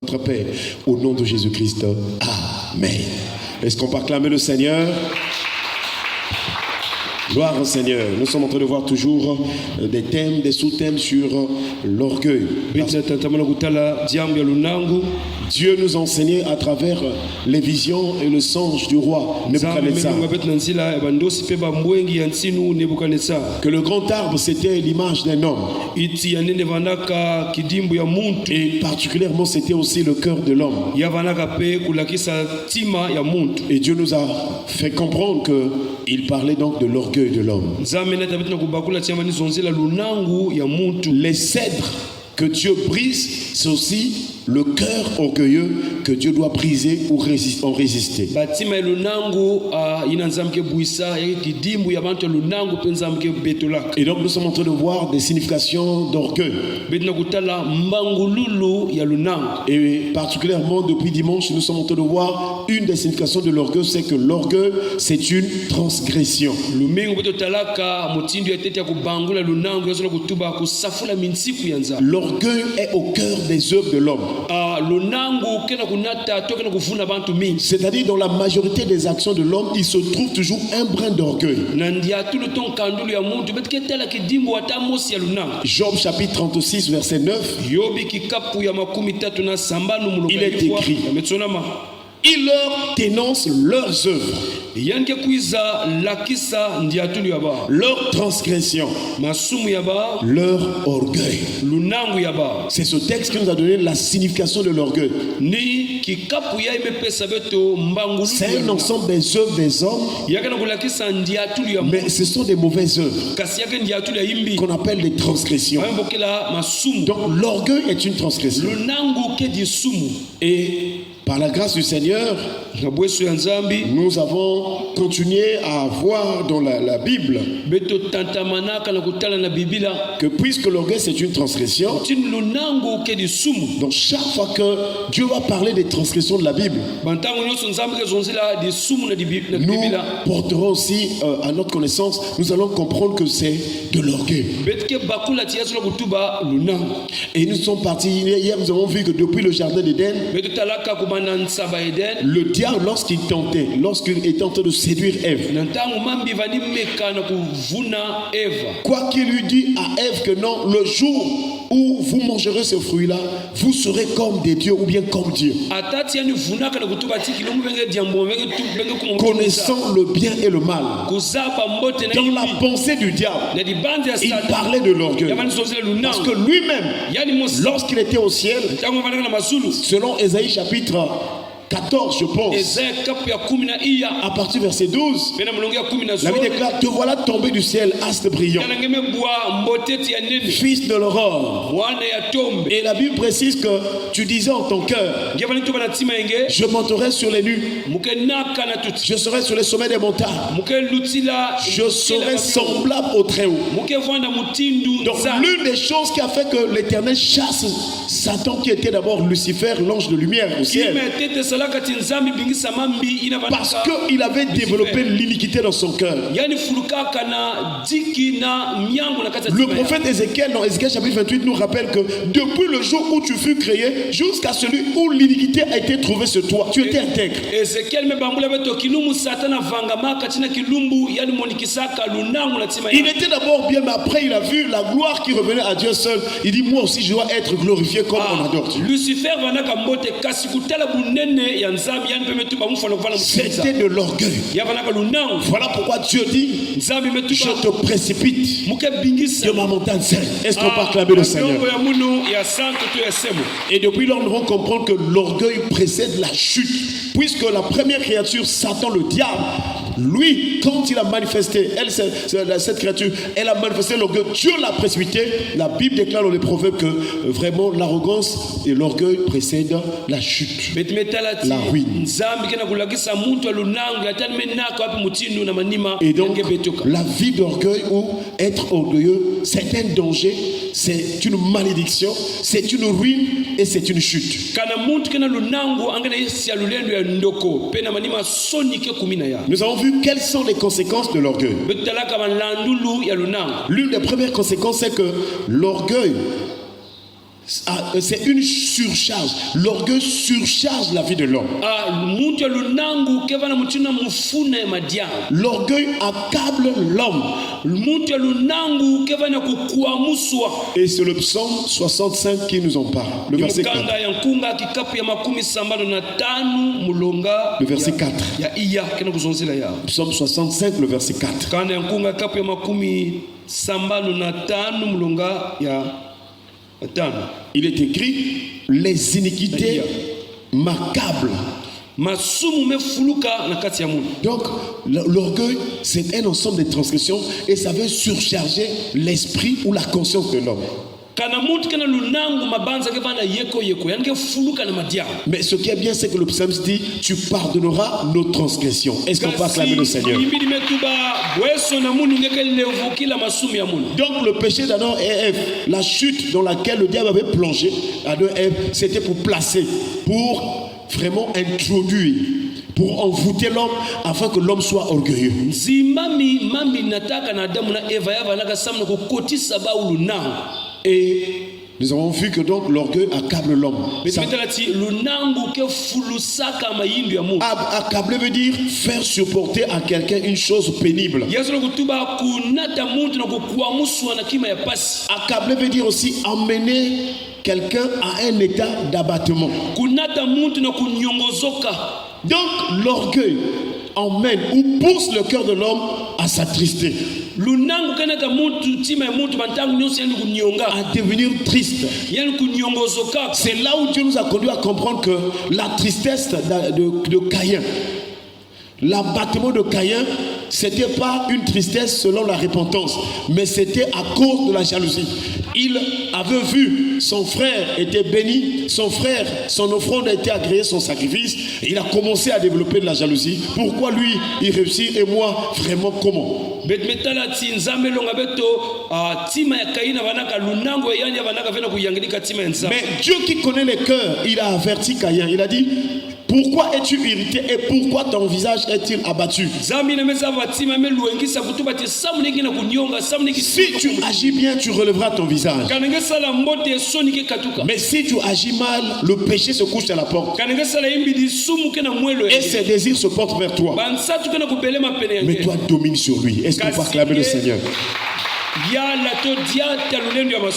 notre Père, au nom de Jésus-Christ. Amen. Est-ce qu'on peut acclamer le Seigneur? Gloire au Seigneur. Nous sommes en train de voir toujours des thèmes, des sous-thèmes sur l'orgueil. Dieu nous a enseigné à travers les visions et le songe du roi Nebuchadnezzar que le grand arbre c'était l'image d'un homme. Et particulièrement c'était aussi le cœur de l'homme. Et Dieu nous a fait comprendre qu'il parlait donc de l'orgueil de l'homme. Les cèdres que Dieu brise, c'est aussi le cœur orgueilleux que Dieu doit briser ou en résister. Et donc nous sommes en train de voir des significations d'orgueil. Et particulièrement depuis dimanche, nous sommes en train de voir une des significations de l'orgueil, c'est que l'orgueil, c'est une transgression. L'orgueil est au cœur des œuvres de l'homme. C'est-à-dire dans la majorité des actions de l'homme, il se trouve toujours un brin d'orgueil. Job chapitre 36 verset 9, il est écrit: il leur dénonce leurs œuvres, leur transgression, leur orgueil. C'est ce texte qui nous a donné la signification de l'orgueil. C'est un ensemble des œuvres des hommes, mais ce sont des mauvaises œuvres qu'on appelle des transgressions. Donc l'orgueil est une transgression. Et par la grâce du Seigneur, nous avons continué à voir dans la Bible que puisque l'orgueil c'est une transgression, donc chaque fois que Dieu va parler des transgressions de la Bible, nous porterons aussi à notre connaissance, nous allons comprendre que c'est de l'orgueil. Et nous sommes partis, hier nous avons vu que depuis le jardin d'Éden, le diable, lorsqu'il était en train de séduire Ève, quoi qu'il lui dit à Ève que non, le jour où vous mangerez ce fruit-là, vous serez comme des dieux ou bien comme Dieu, connaissant le bien et le mal. Dans la pensée du diable, il parlait de l'orgueil. Parce que lui-même, lorsqu'il était au ciel, selon Ésaïe chapitre 14, je pense, à partir du verset 12, la Bible déclare: te voilà tombé du ciel, astre brillant, fils de l'aurore. Et la Bible précise que tu disais en ton cœur: je monterai sur les nues, je serai sur les sommets des montagnes, je serai semblable au Très-Haut. Donc l'une des choses qui a fait que l'Éternel chasse Satan, qui était d'abord Lucifer, l'ange de lumière au ciel, parce qu'il avait développé l'iniquité dans son cœur. Le prophète Ézéchiel, dans Ézéchiel chapitre 28, nous rappelle que depuis le jour où tu fus créé jusqu'à celui où l'iniquité a été trouvée sur toi, tu étais intègre. Il était d'abord bien, mais après il a vu la gloire qui revenait à Dieu seul. Il dit: moi aussi je dois être glorifié comme on adore Dieu. C'était de l'orgueil. Voilà pourquoi Dieu dit: je te précipite de ma montagne sainte. Est-ce qu'on peut acclamer le Seigneur? Et depuis lors, nous devons comprendre que l'orgueil précède la chute, puisque la première créature, Satan le diable, lui, quand il a manifesté, cette créature, elle a manifesté l'orgueil, Dieu l'a précipité. La Bible déclare dans les Proverbes que vraiment l'arrogance et l'orgueil précèdent la chute, la ruine. Et donc la vie d'orgueil ou être orgueilleux, c'est un danger, c'est une malédiction, c'est une ruine et c'est une chute. Nous avons vu quelles sont les conséquences de l'orgueil. L'une des premières conséquences, c'est que l'orgueil, c'est une surcharge. L'orgueil surcharge la vie de l'homme. L'orgueil accable l'homme. Et c'est le psaume 65 qui nous en parle. Le verset 4. Le verset 4. Psaume 65, le verset 4. Il est écrit: les iniquités m'accablent. Donc l'orgueil, c'est un ensemble de transgressions et ça veut surcharger l'esprit ou la conscience de l'homme. Mais ce qui est bien, c'est que le psaume dit: tu pardonneras nos transgressions. Est-ce qu'on peut acclamer le Seigneur? Donc le péché d'Adam et Ève, la chute dans laquelle le diable avait plongé Adam et Ève, c'était pour placer, pour vraiment introduire, pour envoûter l'homme afin que l'homme soit orgueilleux. Et nous avons vu que donc l'orgueil accable l'homme. Accabler veut dire faire supporter à quelqu'un une chose pénible. Accabler veut dire aussi emmener quelqu'un à un état d'abattement. Donc l'orgueil emmène ou pousse le cœur de l'homme à s'attrister, à devenir triste. C'est là où Dieu nous a conduit à comprendre que la tristesse de Caïn, l'abattement de Caïn, c'était pas une tristesse selon la repentance, mais c'était à cause de la jalousie. Il avait vu son frère était béni, son frère, son offrande a été agréée, son sacrifice, et il a commencé à développer de la jalousie. Pourquoi lui il réussit et moi vraiment comment? Mais Dieu qui connaît les cœurs, il a averti Caïn, il a dit: pourquoi es-tu irrité et pourquoi ton visage est-il abattu? Si tu agis bien, tu relèveras ton visage. Mais si tu agis mal, le péché se couche à la porte. Et ses désirs se portent vers toi. Mais toi domine sur lui. Est-ce qu'on peut acclamer le Seigneur?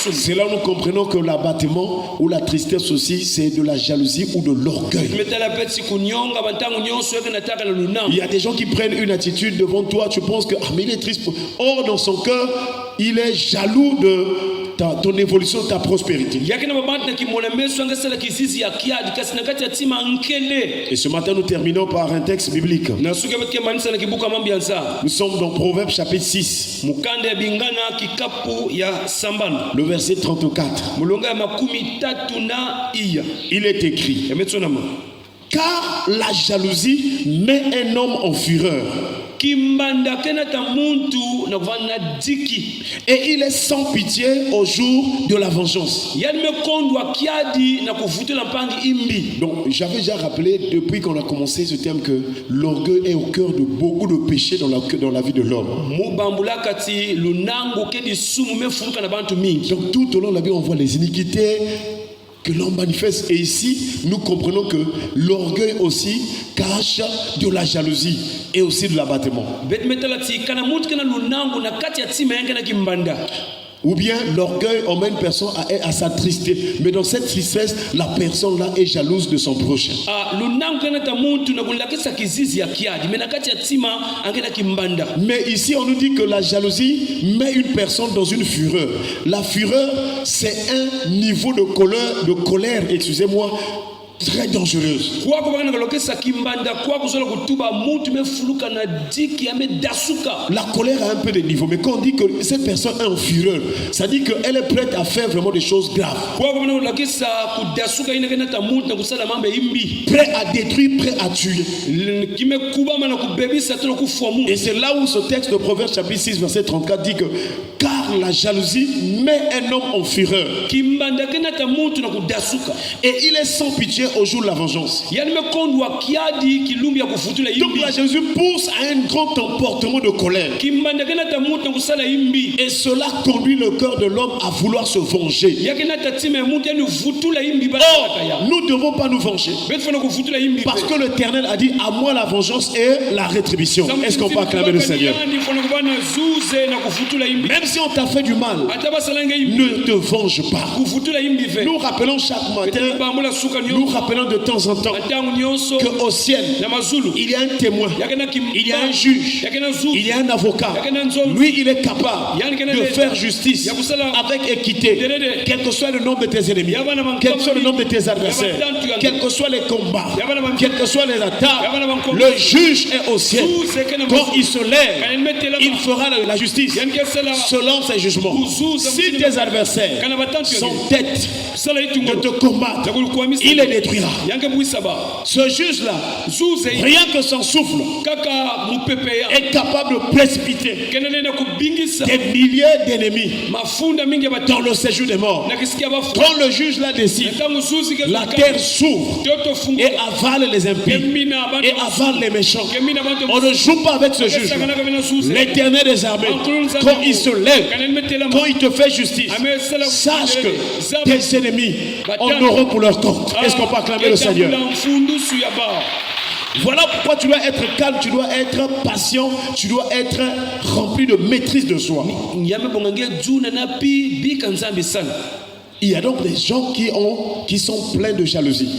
C'est là où nous comprenons que l'abattement ou la tristesse aussi, c'est de la jalousie ou de l'orgueil. Il y a des gens qui prennent une attitude devant toi, tu penses que mais il est triste. Or dans son cœur, il est jaloux de ton évolution, de ta prospérité. Et ce matin nous terminons par un texte biblique. Nous sommes dans Proverbes chapitre 6. Le verset 34. Il est écrit: car la jalousie met un homme en fureur, et il est sans pitié au jour de la vengeance. Donc j'avais déjà rappelé depuis qu'on a commencé ce thème que l'orgueil est au cœur de beaucoup de péchés dans la vie de l'homme. Donc tout au long de la Bible on voit les iniquités que l'homme manifeste. Et ici, nous comprenons que l'orgueil aussi cache de la jalousie et aussi de l'abattement. Ou bien l'orgueil emmène une personne à s'attrister. Mais dans cette tristesse, la personne-là est jalouse de son prochain. Mais ici, on nous dit que la jalousie met une personne dans une fureur. La fureur, c'est un niveau de colère, excusez-moi, très dangereuse. La colère a un peu de niveau, mais quand on dit que cette personne est en fureur, ça dit qu'elle est prête à faire vraiment des choses graves. Prêt à détruire, prêt à tuer. Et c'est là où ce texte de Proverbes chapitre 6 verset 34 dit que car Car la jalousie met un homme en fureur. Et il est sans pitié au jour de la vengeance. Donc la jalousie pousse à un grand emportement de colère. Et cela conduit le cœur de l'homme à vouloir se venger. Or, nous ne devons pas nous venger. Parce que l'Éternel a dit, à moi la vengeance et la rétribution. Est-ce qu'on peut acclamer le Seigneur? Même si on t'a fait du mal, ne te venge pas. Nous rappelons chaque matin, nous rappelons de temps en temps qu'au ciel, il y a un témoin, il y a un juge, il y a un avocat. Lui, il est capable de faire justice avec équité, quel que soit le nombre de tes ennemis, quel que soit le nombre de tes adversaires, quels que soient les combats, quels que soient les attaques. Le juge est au ciel. Quand il se lève, il fera la justice selon ses jugements. Si tes adversaires sont têtes de te combattre, il les détruira. Ce juge-là, rien que son souffle, est capable de précipiter des milliers d'ennemis dans le séjour des morts. Quand le juge là décide, la terre s'ouvre et avale les impies et avale les méchants. On ne joue pas avec ce juge. L'Éternel des armées, quand il se lève, quand il te fait justice, sache que tes ennemis en auront pour leur compte. Est-ce qu'on peut acclamer le Seigneur? Voilà pourquoi tu dois être calme, tu dois être patient, tu dois être rempli de maîtrise de soi. Il y a donc des gens qui sont pleins de jalousie.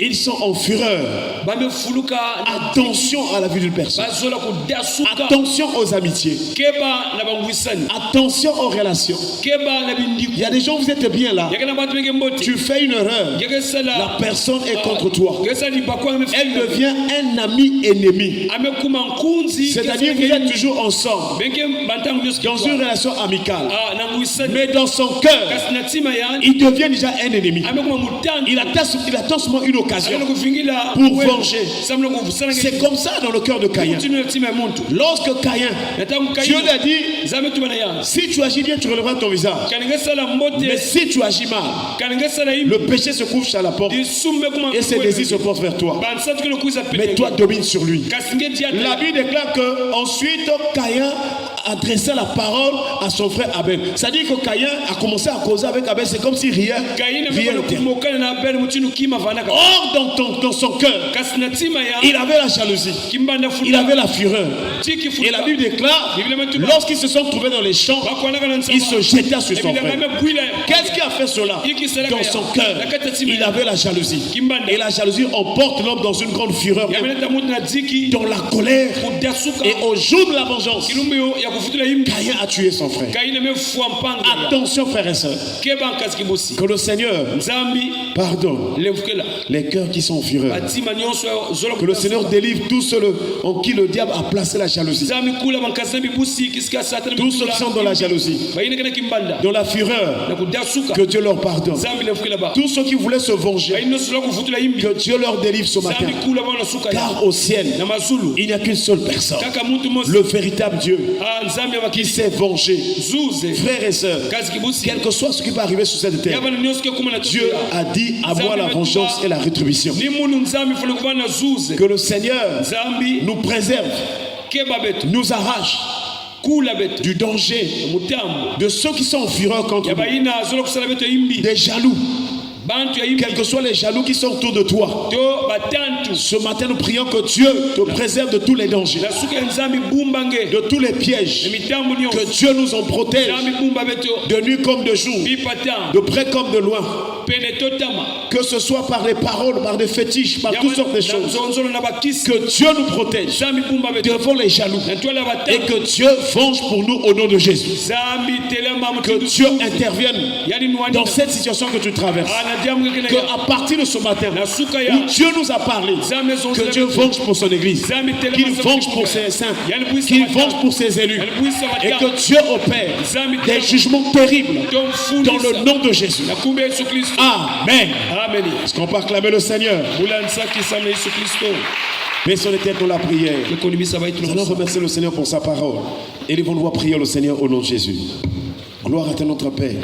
Ils sont en fureur. Attention à la vie d'une personne. Attention aux amitiés. Attention aux relations. Il y a des gens, vous êtes bien là. Tu fais une erreur. La personne est contre toi. Elle devient un ami ennemi. C'est-à-dire que vous êtes toujours ensemble. Dans une relation amicale. Mais dans son cœur, il devient déjà un ennemi. Il attend seulement une occasion pour venger. C'est comme ça dans le cœur de Caïn. Lorsque Caïn, Dieu lui a dit, si tu agis bien, tu relèveras ton visage. Mais si tu agis mal, le péché se couche à la porte et ses désirs se portent vers toi. Mais toi domines sur lui. La Bible déclare que ensuite Caïn adressait la parole à son frère Abel. C'est-à-dire que Caïn a commencé à causer avec Abel, c'est comme si rien n'était. Or, dans son cœur, il avait la jalousie, il avait la fureur. Et la Bible déclare, lorsqu'ils se sont trouvés dans les champs, ils se jetaient sur son frère. Qu'est-ce qui a fait cela? Dans son cœur, il avait la jalousie. Et la jalousie emporte l'homme dans une grande fureur, dans la colère. Et au jour de la vengeance, Caïn a tué son frère. Attention frères et sœurs, que le Seigneur pardonne les cœurs qui sont en fureur. Que le Seigneur délivre tous ceux en qui le diable a placé la jalousie. Tous ceux qui sont dans la jalousie, dans la fureur, que Dieu leur pardonne. Tous ceux qui voulaient se venger, que Dieu leur délivre ce matin. Car au ciel, il n'y a qu'une seule personne, le véritable Dieu, qui s'est vengé. Frères et sœurs, quel que soit ce qui va arriver sur cette terre, Dieu a dit, à moi la vengeance et la rétribution. Que le Seigneur nous préserve, nous arrache du danger, de ceux qui sont en fureur contre nous, des jaloux. Quels que soient les jaloux qui sont autour de toi, ce matin nous prions que Dieu te préserve de tous les dangers, de tous les pièges, que Dieu nous en protège de nuit comme de jour, de près comme de loin, que ce soit par des paroles, par des fétiches, par toutes sortes de choses. Que Dieu nous protège devant les jaloux et que Dieu venge pour nous au nom de Jésus. Que Dieu intervienne dans cette situation que tu traverses. Qu'à partir de ce matin où Dieu nous a parlé, que Dieu venge pour son église, qu'il venge pour ses saints, qu'il venge pour ses élus, et que Dieu opère des jugements terribles dans le nom de Jésus. Amen. Est-ce qu'on peut acclamer le Seigneur? Baissons les têtes dans la prière. Nous allons remercier le Seigneur pour sa parole. Et nous allons prier le Seigneur au nom de Jésus. Gloire à toi notre Père.